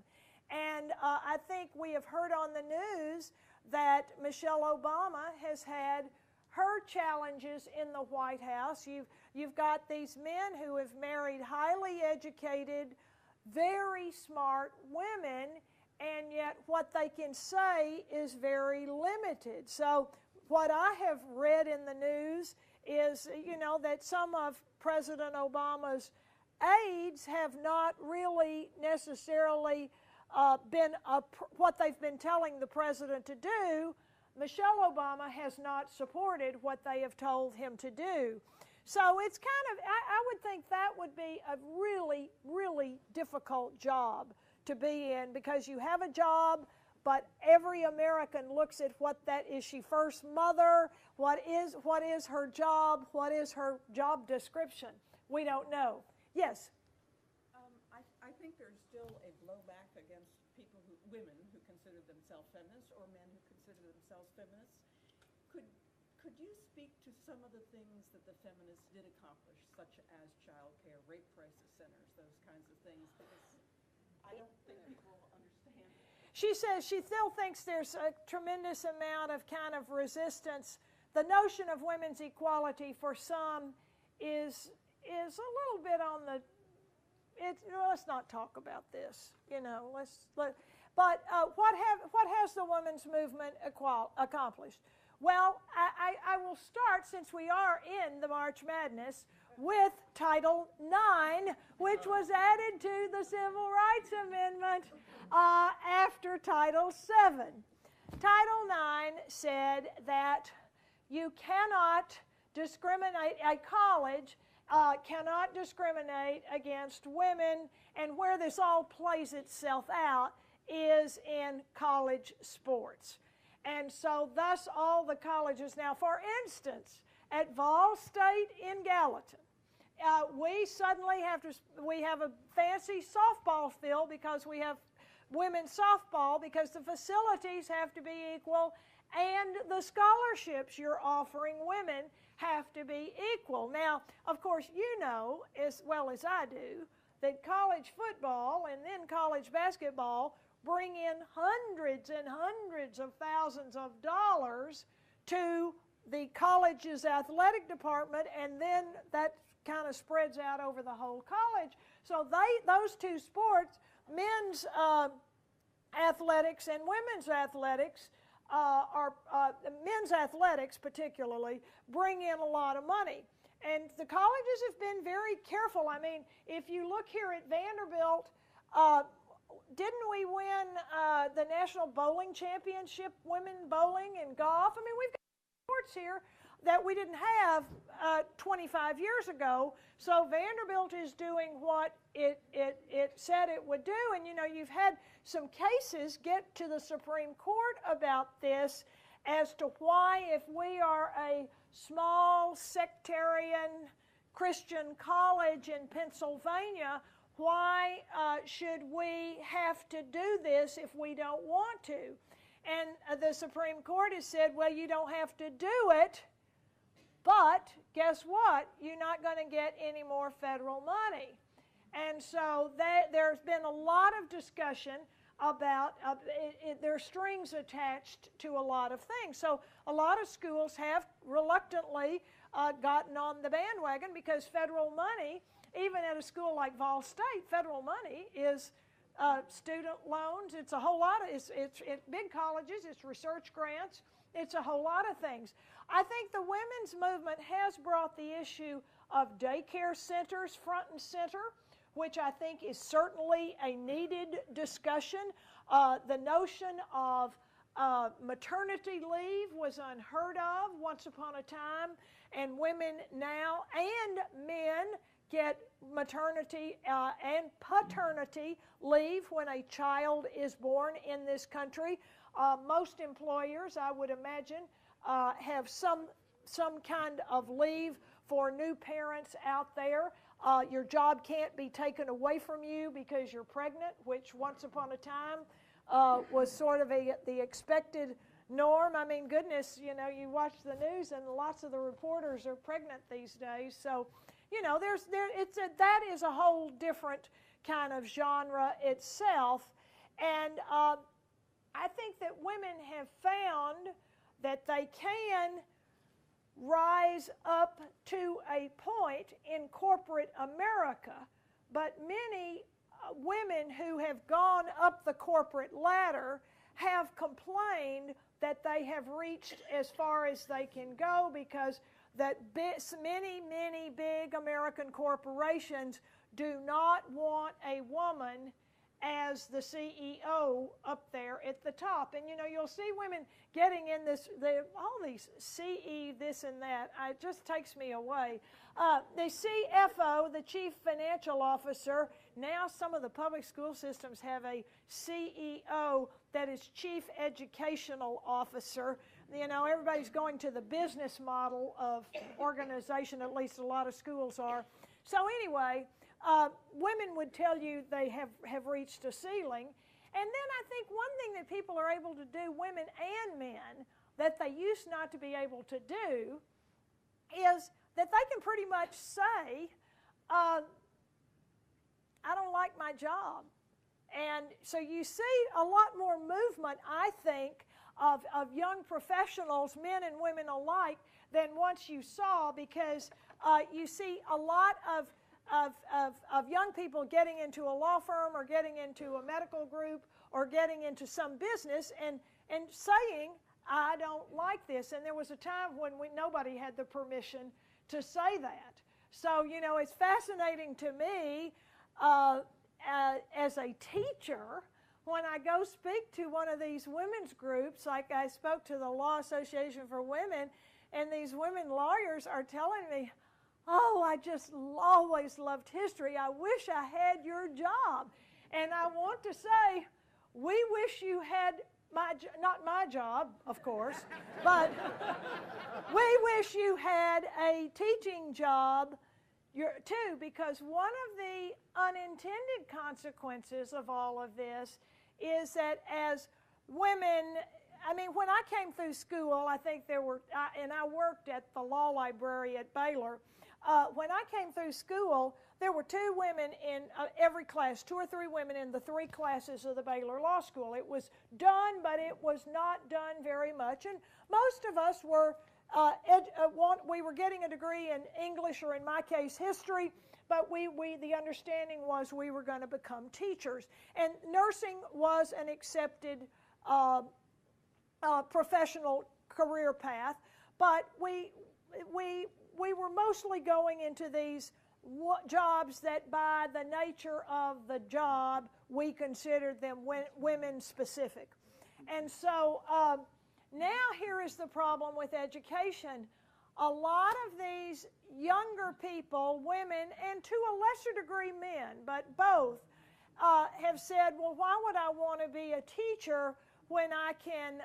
And I think we have heard on the news that Michelle Obama has had her challenges in the White House. You've got these men who have married highly educated, very smart women, and yet what they can say is very limited. So what I have read in the news is, you know, that some of President Obama's aides have not really necessarily been what they've been telling the president to do. Michelle Obama has not supported what they have told him to do. So it's kind of, I would think that would be a really, really difficult job to be in, because you have a job, but every American looks at what that is. She first mother, what is her job, what is her job description? We don't know. Yes? I think there's still a blowback against women who consider themselves feminists, or men who consider themselves feminists. Could you speak to some of the things that the feminists did accomplish, such as child care, rape crisis centers, those kinds of things? Because I don't think people understand. She says she still thinks there's a tremendous amount of kind of resistance. The notion of women's equality for some is a little bit on the. Let's not talk about this. You know, But what has the women's movement accomplished? Well, I will start, since we are in the March Madness, with Title IX, which was added to the Civil Rights Amendment after Title VII. Title IX said that you cannot discriminate, a college cannot discriminate against women, and where this all plays itself out is in college sports. And so thus all the colleges now, for instance, at Vol State in Gallatin, we have a fancy softball field because we have women's softball, because the facilities have to be equal and the scholarships you're offering women have to be equal. Now, of course, you know as well as I do that college football and then college basketball bring in hundreds and hundreds of thousands of dollars to the college's athletic department, and then that kind of spreads out over the whole college. So those two sports, men's athletics and women's athletics, men's athletics particularly, bring in a lot of money. And the colleges have been very careful. I mean, if you look here at Vanderbilt, didn't we win the National Bowling Championship, women bowling and golf? I mean, we've got sports here that we didn't have 25 years ago. So Vanderbilt is doing what it said it would do. And, you know, you've had some cases get to the Supreme Court about this as to why, if we are a small sectarian Christian college in Pennsylvania, why should we have to do this if we don't want to? And the Supreme Court has said, well, you don't have to do it, but guess what? You're not going to get any more federal money. And so there's been a lot of discussion about, there are strings attached to a lot of things. So a lot of schools have reluctantly gotten on the bandwagon because federal money, even at a school like Vol State, federal money is student loans. It's a whole lot of, it's big colleges, it's research grants, it's a whole lot of things. I think the women's movement has brought the issue of daycare centers front and center, which I think is certainly a needed discussion. The notion of maternity leave was unheard of once upon a time, and women now and men get maternity and paternity leave when a child is born in this country. Most employers, I would imagine, have some kind of leave for new parents out there. Your job can't be taken away from you because you're pregnant, which once upon a time was sort of the expected norm. I mean, goodness, you know, you watch the news and lots of the reporters are pregnant these days. So, you know, that is a whole different kind of genre itself. And I think that women have found that they can rise up to a point in corporate America, but many women who have gone up the corporate ladder have complained that they have reached as far as they can go because that many big American corporations do not want a woman as the CEO up there at the top. And, you know, you'll see women getting in all these CE, this and that. It just takes me away. The CFO, the Chief Financial Officer, now some of the public school systems have a CEO that is Chief Educational Officer. You know, everybody's going to the business model of organization, at least a lot of schools are. So anyway, women would tell you they have reached a ceiling. And then I think one thing that people are able to do, women and men, that they used not to be able to do is that they can pretty much say, I don't like my job. And so you see a lot more movement, I think, of young professionals, men and women alike, than once you saw, because you see a lot of young people getting into a law firm or getting into a medical group or getting into some business and saying, I don't like this. And there was a time when nobody had the permission to say that. So, you know, it's fascinating to me as a teacher when I go speak to one of these women's groups, like I spoke to the Law Association for Women, and these women lawyers are telling me, oh, I just always loved history. I wish I had your job. And I want to say, we wish you had not my job, of course, but we wish you had a teaching job too, because one of the unintended consequences of all of this is that as women, I mean, when I came through school, I think there were, and I worked at the law library at Baylor. When I came through school, there were 2 women in every class, 2 or 3 women in the 3 classes of the Baylor Law School. It was done, but it was not done very much. And most of us were, we were getting a degree in English, or in my case, history, but the understanding was we were going to become teachers. And nursing was an accepted professional career path, but we were mostly going into these jobs that by the nature of the job, we considered them women specific. And so now here is the problem with education. A lot of these younger people, women, and to a lesser degree men, but both, have said, well, why would I want to be a teacher when I can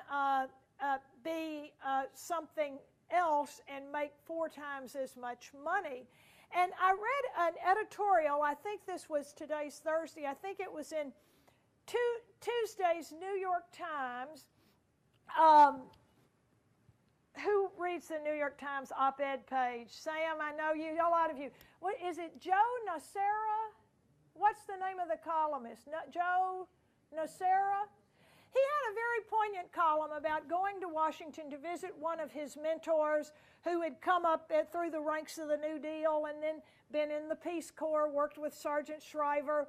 be something else and make 4 times as much money? And I read an editorial, I think this was today's Thursday, I think it was in Tuesday's New York Times. Who reads the New York Times op-ed page? Sam, I know you, a lot of you. What is it, Joe Nocera? What's the name of the columnist? Joe Nocera? He had a very poignant column about going to Washington to visit one of his mentors who had come up through the ranks of the New Deal and then been in the Peace Corps, worked with Sergeant Shriver.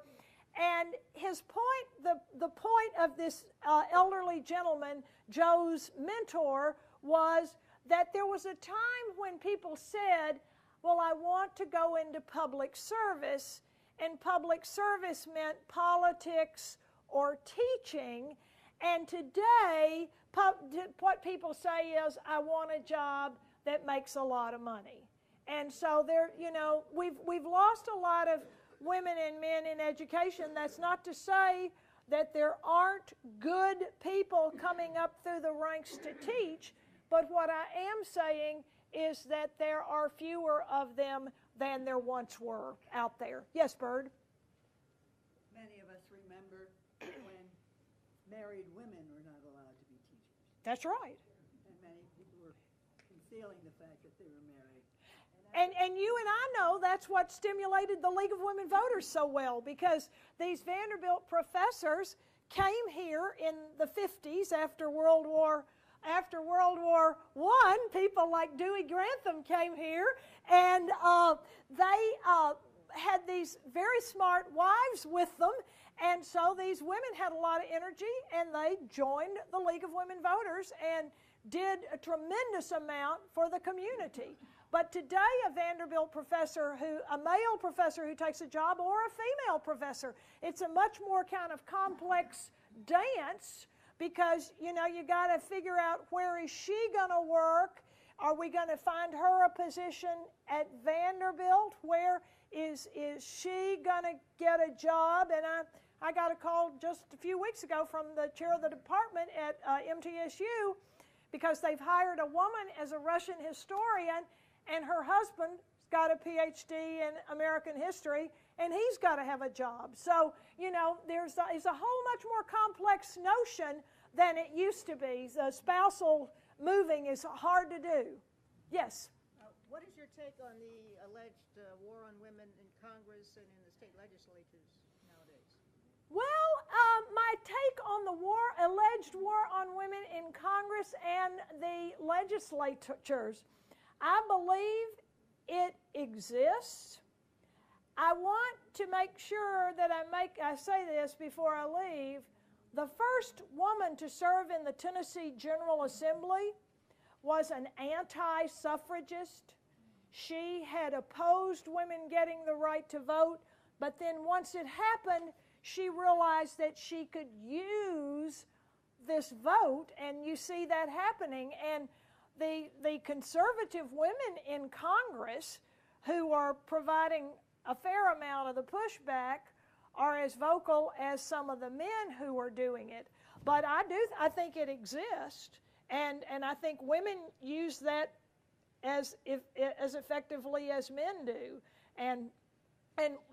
And his point, the point of this elderly gentleman, Joe's mentor, was that there was a time when people said, well, I want to go into public service, and public service meant politics or teaching. And today, what people say is, I want a job that makes a lot of money. And so there, you know, we've lost a lot of women and men in education. That's not to say that there aren't good people coming up through the ranks to teach, but what I am saying is that there are fewer of them than there once were out there. Yes, Bird? Many of us remember when married women were not allowed to be teachers. That's right. And many people were concealing the fact that they were married. And you and I know that's what stimulated the League of Women Voters so well, because these Vanderbilt professors came here in the 50s after World War I. People like Dewey Grantham came here, and they had these very smart wives with them, and so these women had a lot of energy, and they joined the League of Women Voters and did a tremendous amount for the community. But today, a Vanderbilt professor, a male professor who takes a job, or a female professor, it's a much more kind of complex dance, because, you know, you got to figure out, where is she going to work? Are we going to find her a position at Vanderbilt? Where is she going to get a job? And I got a call just a few weeks ago from the chair of the department at MTSU, because they've hired a woman as a Russian historian, and her husband's got a PhD in American history, and he's got to have a job. So, you know, it's a whole much more complex notion than it used to be. The spousal moving is hard to do. Yes? What is your take on the alleged war on women in Congress and in the state legislatures nowadays? Well, my take on the alleged war on women in Congress and the legislatures, I believe it exists. I want to make sure that I say this before I leave. The first woman to serve in the Tennessee General Assembly was an anti-suffragist. She had opposed women getting the right to vote, but then once it happened, she realized that she could use this vote, and you see that happening. And the conservative women in Congress, who are providing a fair amount of the pushback, are as vocal as some of the men who are doing it. But I think it exists, and I think women use that as effectively as men do, and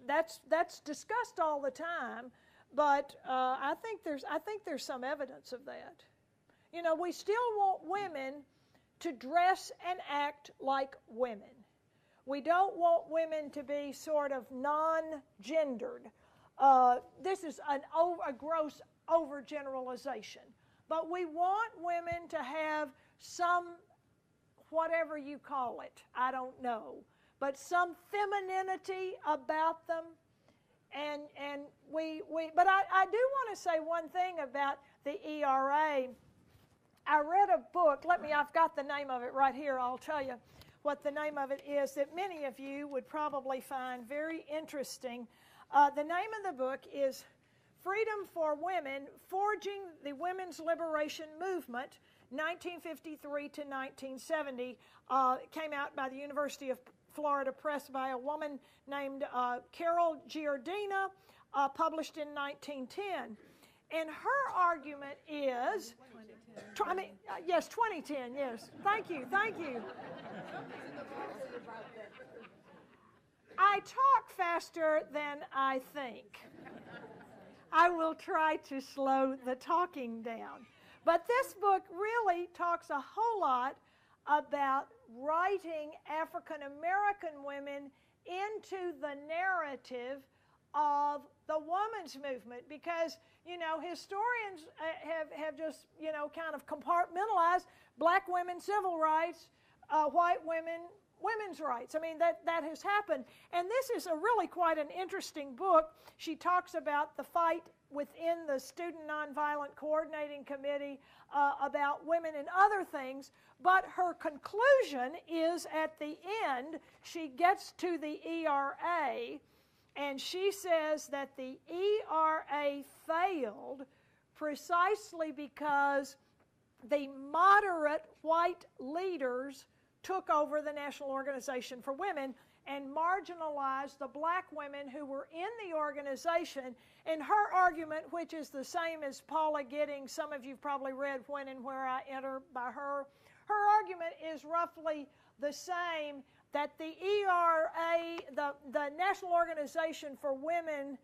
that's discussed all the time. But I think there's some evidence of that. You know, we still want women to dress and act like women. We don't want women to be sort of non-gendered. This is a gross overgeneralization. But we want women to have some, whatever you call it, I don't know, but some femininity about them. But I do want to say one thing about the ERA. I read a book. I've got the name of it right here. I'll tell you what the name of it is that many of you would probably find very interesting. The name of the book is Freedom for Women, Forging the Women's Liberation Movement, 1953 to 1970. It came out by the University of Florida Press by a woman named Carol Giardina, published in 1910. And her argument is, yes, 2010, yes. Thank you. I talk faster than I think. I will try to slow the talking down. But this book really talks a whole lot about writing African American women into the narrative of the women's movement, because, historians have just, kind of compartmentalized black women, civil rights, white women, women's rights. I mean, that has happened. And this is really quite an interesting book. She talks about the fight within the Student Nonviolent Coordinating Committee about women and other things. But her conclusion is at the end, she gets to the ERA, and she says that the ERA failed precisely because the moderate white leaders took over the National Organization for Women and marginalized the black women who were in the organization. And her argument, which is the same as Paula Giddings, some of you probably read When and Where I Enter by her, her argument is roughly the same, that the ERA, the National Organization for Women,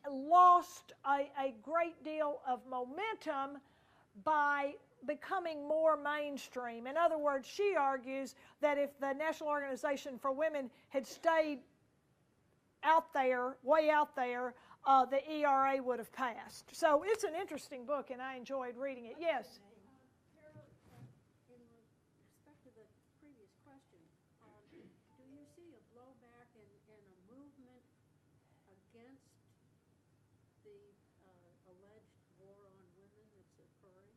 lost a great deal of momentum by becoming more mainstream. In other words, she argues that if the National Organization for Women had stayed out there, way out there, the ERA would have passed. So it's an interesting book, and I enjoyed reading it. Yes? Carol, in respect to the previous question, do you see a blowback and a movement against the alleged war on women that's occurring?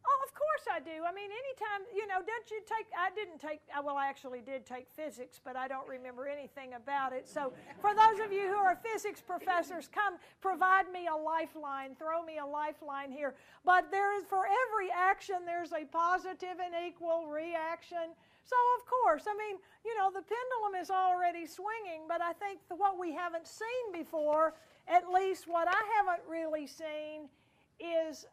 Oh, of course I do. I mean, anytime, don't you take, I actually did take physics, but I don't remember anything about it. So for those of you who are physics professors, come provide me a lifeline, throw me a lifeline here. But for every action, there's a positive and equal reaction. So of course, I mean, the pendulum is already swinging, but I think what we haven't seen before, at least what I haven't really seen, is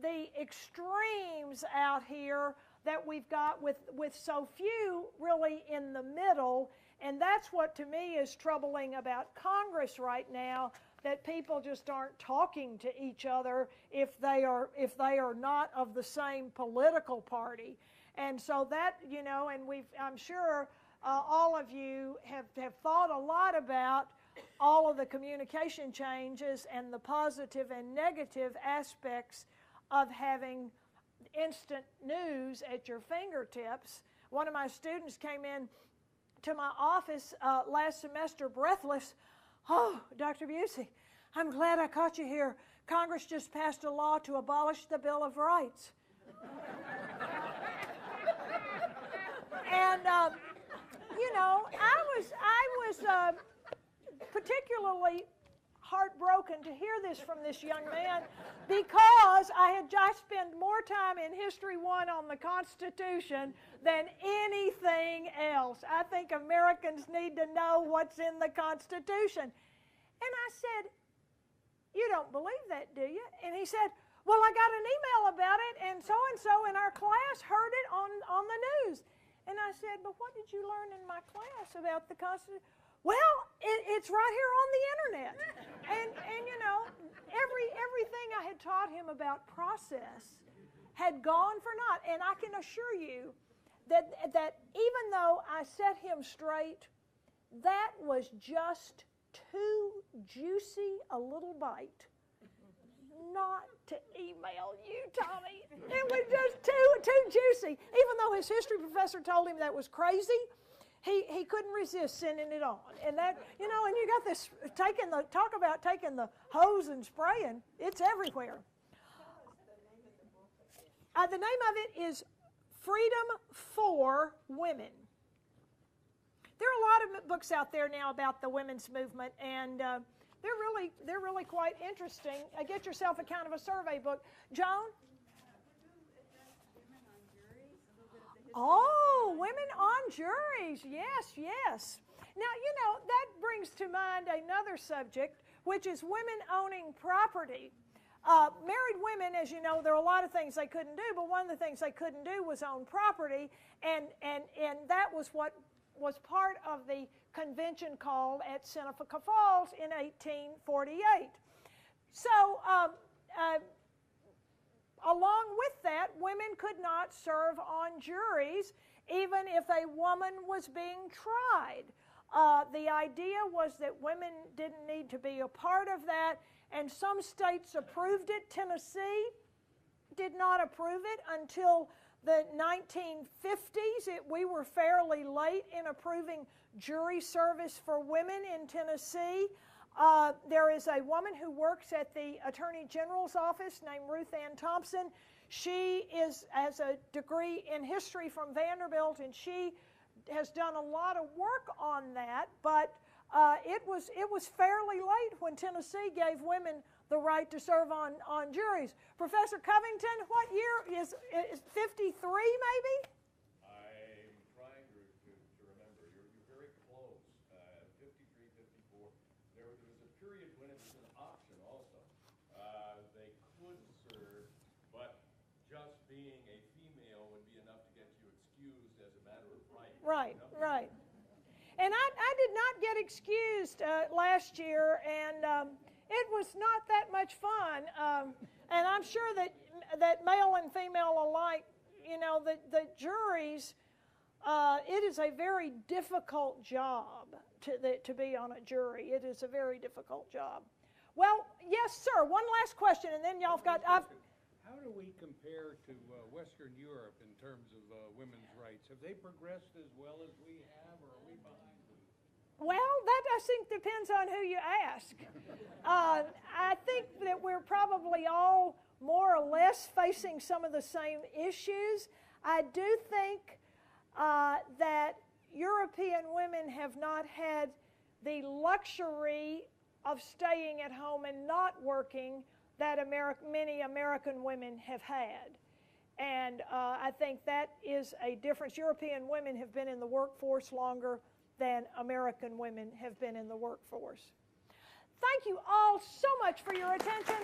the extremes out here that we've got with so few really in the middle. And that's what to me is troubling about Congress right now, that people just aren't talking to each other if they are not of the same political party. And so that, and I'm sure all of you have thought a lot about all of the communication changes and the positive and negative aspects of having instant news at your fingertips. One of my students came in to my office last semester breathless. "Oh, Dr. Busey, I'm glad I caught you here. Congress just passed a law to abolish the Bill of Rights." And, I was particularly heartbroken to hear this from this young man, because I spent more time in History 1 on the Constitution than anything else. I think Americans need to know what's in the Constitution. And I said, "You don't believe that, do you?" And he said, "Well, I got an email about it, and so in our class heard it on the news." And I said, "But what did you learn in my class about the Constitution?" "Well, it's right here on the internet." And everything I had taught him about process had gone for naught. And I can assure you that even though I set him straight, that was just too juicy a little bite not to email you, Tommy. It was just too juicy. Even though his history professor told him that was crazy, he couldn't resist sending it on. And that, and you got this, talk about taking the hose and spraying, it's everywhere. The name of it is Freedom for Women. There are a lot of books out there now about the women's movement, and they're really quite interesting. Get yourself a kind of a survey book. Joan? Oh, women on juries. Yes, yes. Now, you know, that brings to mind another subject, which is women owning property. Married women, as you know, there are a lot of things they couldn't do, but one of the things they couldn't do was own property, and that was what was part of the convention called at Seneca Falls in 1848. So, along with that, women could not serve on juries, even if a woman was being tried. The idea was that women didn't need to be a part of that, and some states approved it. Tennessee did not approve it until the 1950s. We were fairly late in approving jury service for women in Tennessee. There is a woman who works at the Attorney General's office named Ruth Ann Thompson. She has a degree in history from Vanderbilt, and she has done a lot of work on that, but it was fairly late when Tennessee gave women the right to serve on juries. Professor Covington, what year is 53 maybe? I'm trying to remember. You're very close. 53, 54. There was a period when it was an option also. They could serve, but just being a female would be enough to get you excused as a matter of right. Right, right. And I did not get excused last year, and it was not that much fun. And I'm sure that male and female alike, you know, the juries, it is a very difficult job to be on a jury. It is a very difficult job. Well, yes, sir. One last question, and then y'all have got... How do we compare to Western Europe in terms of women's rights? Have they progressed as well as we have, or are we behind them? Well, that I think depends on who you ask. I think that we're probably all more or less facing some of the same issues. I do think that European women have not had the luxury of staying at home and not working that many American women have had. And I think that is a difference. European women have been in the workforce longer than American women have been in the workforce. Thank you all so much for your attention.